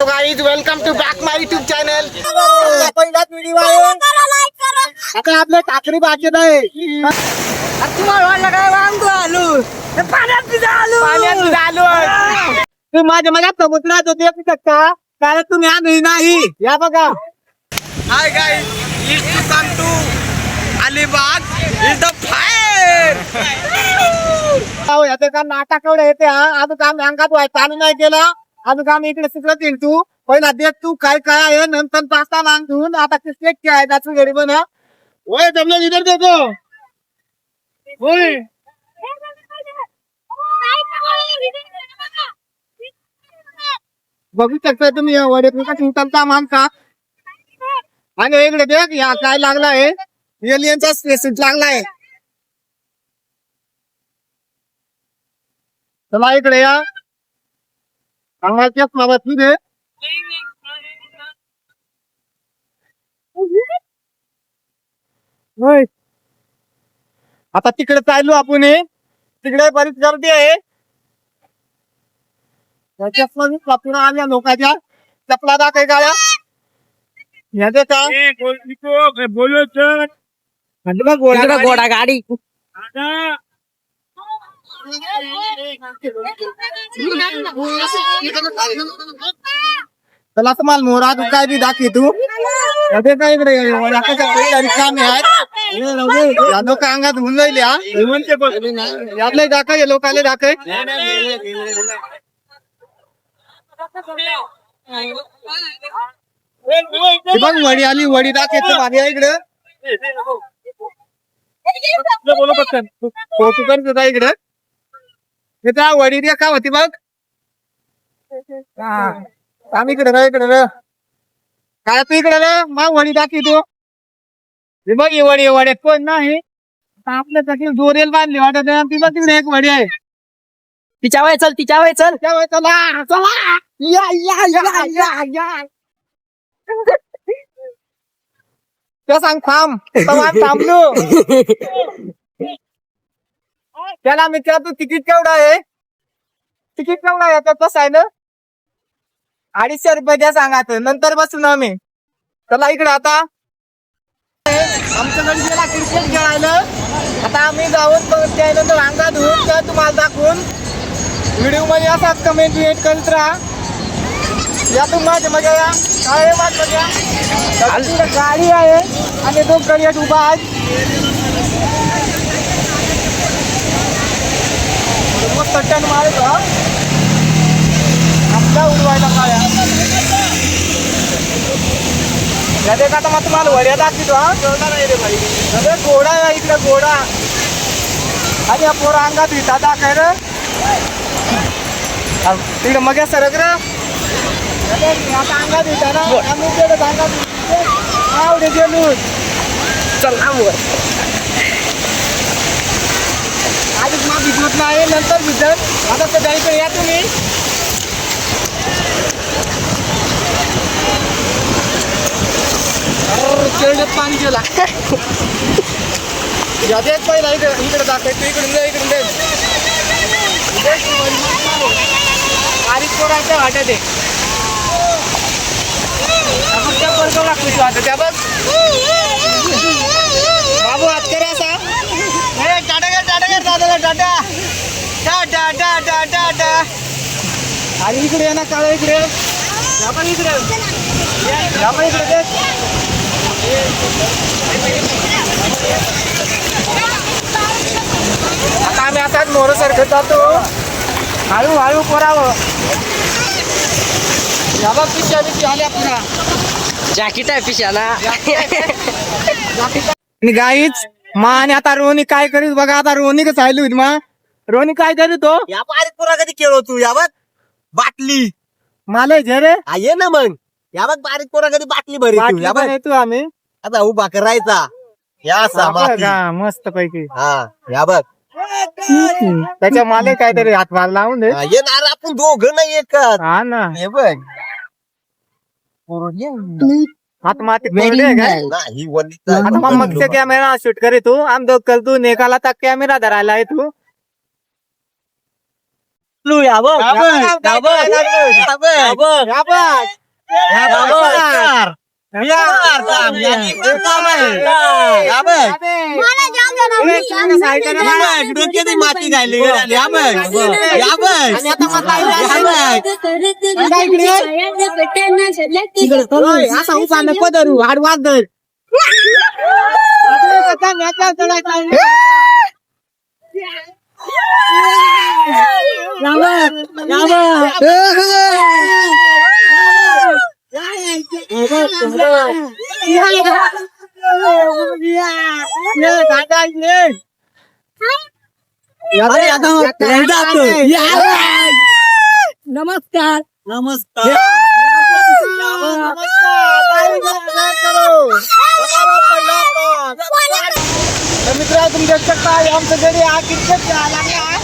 तो guys welcome to back my YouTube channel. पहिलाच video आहे. आता आपल्या टाकरी बाकी नाही. तुम्हाला वाटलं काय वांगू आलू पाण्यात आलू तुम्ही माझ्या समुद्रात होते येऊ शकता कारण तुम्ही आम्ही नाही. या बघा. Hi guys, it's to come to Alibag is the fire. याचं काम नाटक एवढं येते. अजून काम अंगात व्हायचं चालू नाही केलं. अजून काम इकडे तिकडे येईल. तू पहिला देख तू काय काय आहे नंतर पास्ता मागून आता क्रिकेट खेळायचं घरी बना. होय जमलं इधर देखो. होय बघू शकता तुम्ही वडे उचलता मानका. आणि इकडे देख या काय लागला आहे एलियनचा स्पेसिस लागलाय. चला इकडे या अंगाच्या बाबा तुझे आता तिकडे चाललो आपण. तिकडे बरीच गर्दी आहे. चपला आल्या लोकांच्या चपला दाखय गाड्या या देता बोलू घोडा गाडी चला तुम्हाला मोरा तू काय बी दाखवी तू अरे काय इकडे काम आहेत लोक अंगात होऊन जाईल. यातले दाखय लोकाले दाखय बघ वडी आली वडी दाखवायचं भारी आहे इकडे. इकडे त्या वडी द्या का होती बघ. आम्ही इकडे ना इकडे ना काय तू इकडे ना मग वडी दाखवी तू. बघ ही वडी वड्यात कोण नाही आपल्या साठी दोरेल बांधली वाटत ती बघ तिकडे एक वडी आहे. तिच्या वय चल चला चला या या या या या त्या सांग थांब थांबलो. त्याला मी त्या तू तिकीट केवढं आहे तिकीट केवढं आहे कसं आहे ना 250 रुपये द्या सांगात नंतर बसून आम्ही. चला इकडे आता आमच्या घरी गेला क्रिकेट खेळायला. आता आम्ही जाऊन त्यानंतर अंगात धुवून त्या तुम्हाला दाखवून व्हिडिओ मध्ये असाच कमेंट वेट करत राहा. या तुम माझ्या मजा या काय मजा गाडी आहे आणि 2 गाड्यात उभा आहेत. मस्त टन मारत आपला उडवायला काळ्या या देख. आता मग तुम्हाला वड्या दाखवतो. अरे घोडा आहे इकडे घोडा आणि या पोरा अंगात विटा दाखाय र तिकडे मग सरक र आता अंगात विटा ना आम्ही अंगात आवडे गेलो. चल आधीच मग भिजवत नाही नंतर भिजत. आता तर जायचं या तुम्ही खेळण्यात पाणी गेला. यादेच पहिला इकडे दाखवायचं इकडून इकडून बारीक पोराच्या वाटत आहे. त्या वर्ग लागतो वाटत त्या बघ बाबू हात करे असा टाटा दादाला टाटा टाटा टाटा टाटा. आणि इकडे ना काळ इकडे आपण इकडे आपण इकडे देख. आता आम्ही आता मोर सारखं जातो हळूहळू पोरावं. बघ पिशा बिशी आल्या पुन्हा जॅकेट आहे पिशाला. गाईच मा आणि आता रोनी काय करीत बघा. आता रोनी कसं आली होती मा रोनी काय करीत हो या बारीक पोरा कधी खेळ तू यावर बाटली मला झरे ये ना मग या बघ बारीक पोरा कधी बाटली भरी या बघ. तू आम्ही आता उभा करायचा या असा माती. मस्त पैकी हा या बघ त्याच्या माले काहीतरी हातभार लावून दे. ये ना आपण दोघं नाही एकच. हा ना हे बघ हात माती काय नाही आता मग कॅमेरा शूट करे तू आम दो कल तू नेकाला तक कॅमेरा धरायला आहे तू. माती घाली असा उपान पदरू आडवाद धर नमस्कार मित्र तुम्ही देख शकता आमचं घरी हा क्रिकेट लागला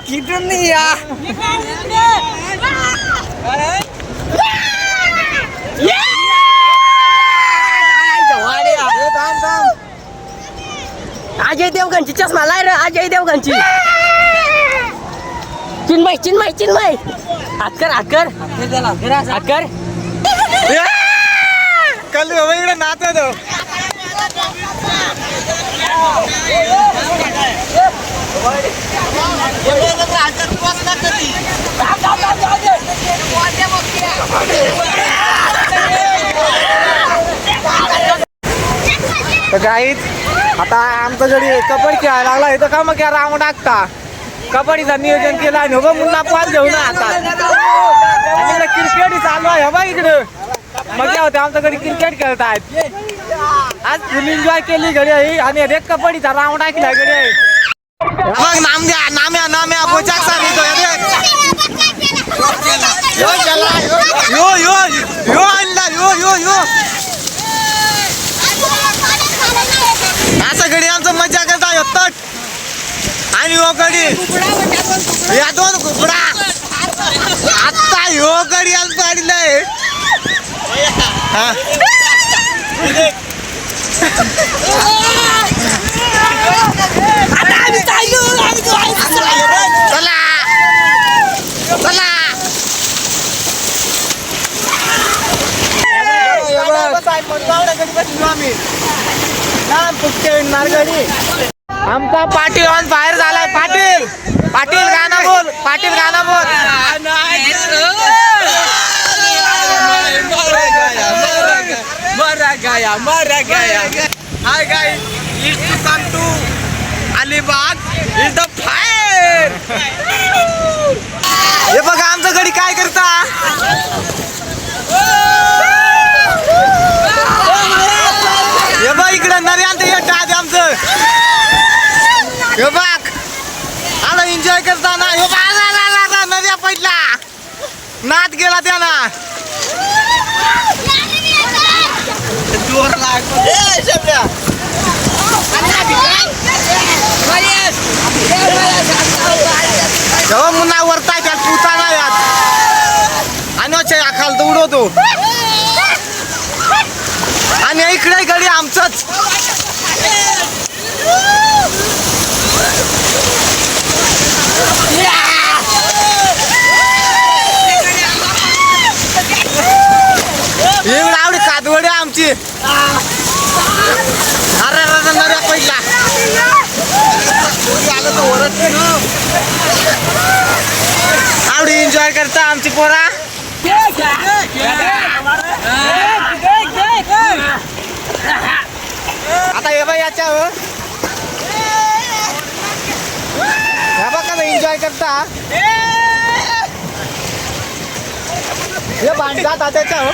किटून नाही या अजय देवगणची चष्मा लाय रे अजय देवगणची चिन्मय हातकर कल इकडे नाचत गाईत आता आमचं घरी कबड्डी खेळायला लागला इथं का मग राऊंड टाकता कबड्डीचं नियोजन केलं आणि हो मुन्ना पाल घेऊन आता इकडे क्रिकेट चालू आहे बा इकडं मजा होते आमच्या घरी क्रिकेट खेळतायत आज फुल एन्जॉय केली घरी आहे आणि रेक कबड्डीचा राऊंड टाकला घरी आहे मग नाम्या बोचाक सर यो आणला यो असं घडी आमचं मजा करता तट आणि हो गडी या दोन कुकडा आता ह्यो गडी आज पाडलंय चला आमचा पाटील ऑन फायर झालाय पाटील गाणं बोल मरा गया hi guys it's to come to Alibag is the fire हे बघा आमचं गडी काय करता हे बघ इकडं नव्यांत येत आहे आमचं हे बघ आला एन्जॉय करताना हे बघ नव्या पडला नात गेला त्याला जोर जेव्हा मुन्ना वरताय त्यात पुता नाही यात आणि खाल तर उडवतो आणि इकडे गडी आमचंच एवढी आवडी कादवडी आमची अरे नव्या पहिला आलं तर वरच आवडी एन्जॉय करता आमची पोरा आता हे बघ याच्यावर हे बघा एन्जॉय करता हे भांडतात त्याच्यावर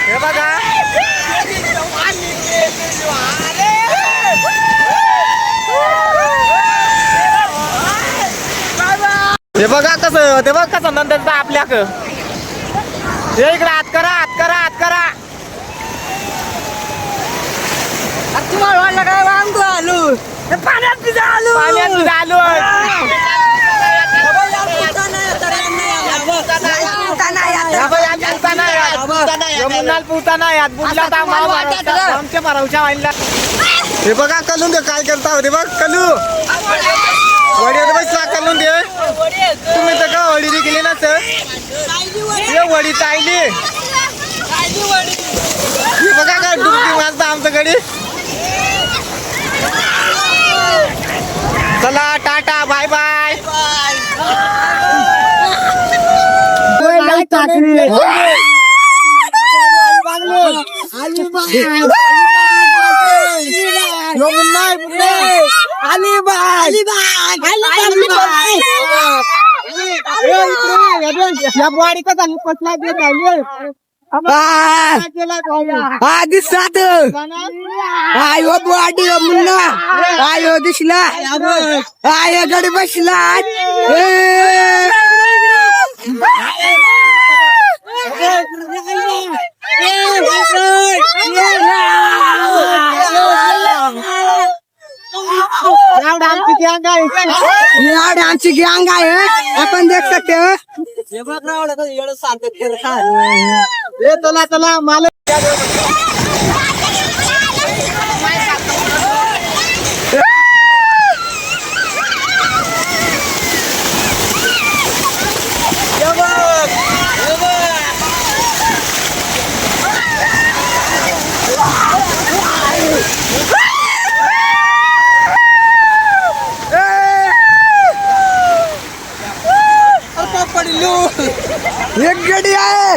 हे बघा हे बघा कसं ते बघ कसं नंतर आपल्याक हे इकडे हात करा तुम्हाला वाटलं काय वांगू आलो पाण्यात भिजा आलो पाण्यात झालो आमच्या भरावच्या वाईला हे बघा कलून दे काय करता होते बघ कलू वडीत बसला कलून दे तुम्ही तर का वडी केली ना सर हे वडी चायली हे बघा का डुबकी वाजता आमचं गडी चला टाटा बाय बाय या बुवाडी कसा पटला दिसत आयो बुवाडी मुन्ना आयो दिसला आयो गडी बसला आमची गँग आहे आपण देख सकते हो चला चला मला एक गडी आहे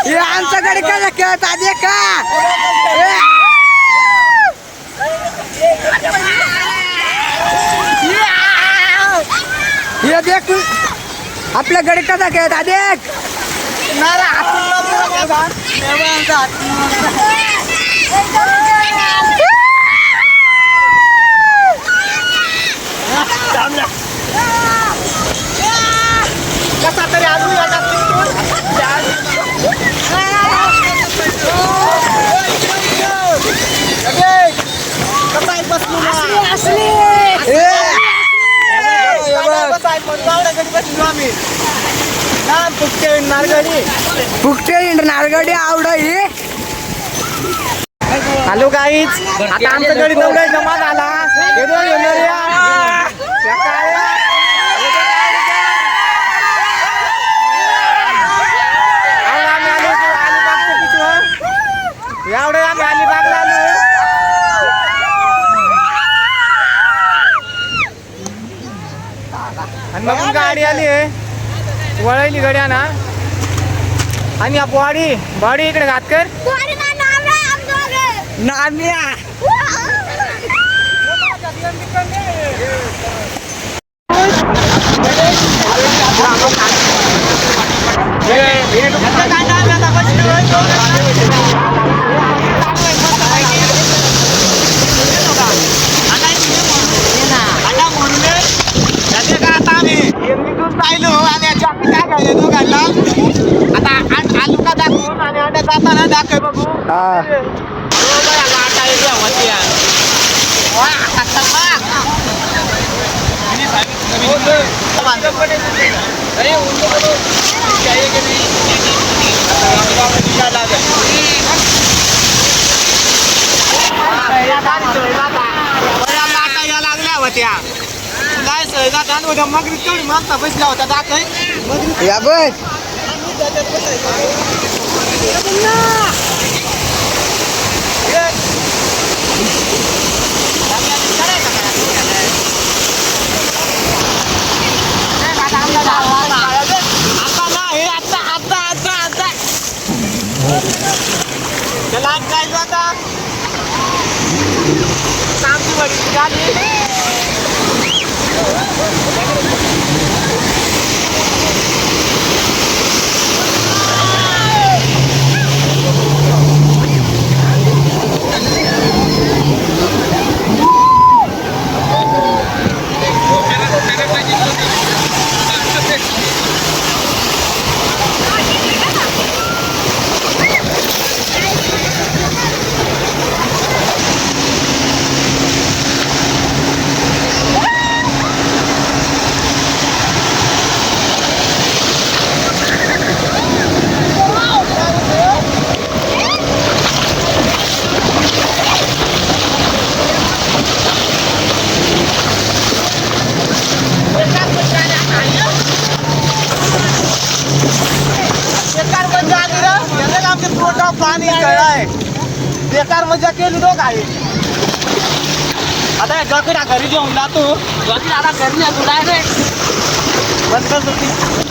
हे आमच्या गडी काय खेळत आधी का हे देख आपल्या गडी कसा खेळत आधी कसा तरी अजून फुकटे नारगडी आवड ही हॅलो गाईच आता आमच्या गडी नवरा जमा झाला हे दोन एवढे आम्ही अलिबागला आलो आणि मग गाडी आली वळली गड्या ना आणि या बॉडी इकडे घात कर नाम्या आता आलू का दाखवून आणि अंड्या जाताना दाखव बघू लागल्या होत्या काय सहजात उद्या मग तेवढी माणसा बसल्या होत्या दाखव या बस आहे. आता जॉकेट घरी घेऊन जातो. जॉकेट आता घरी नाही, तुला बंद कर सुट्टी.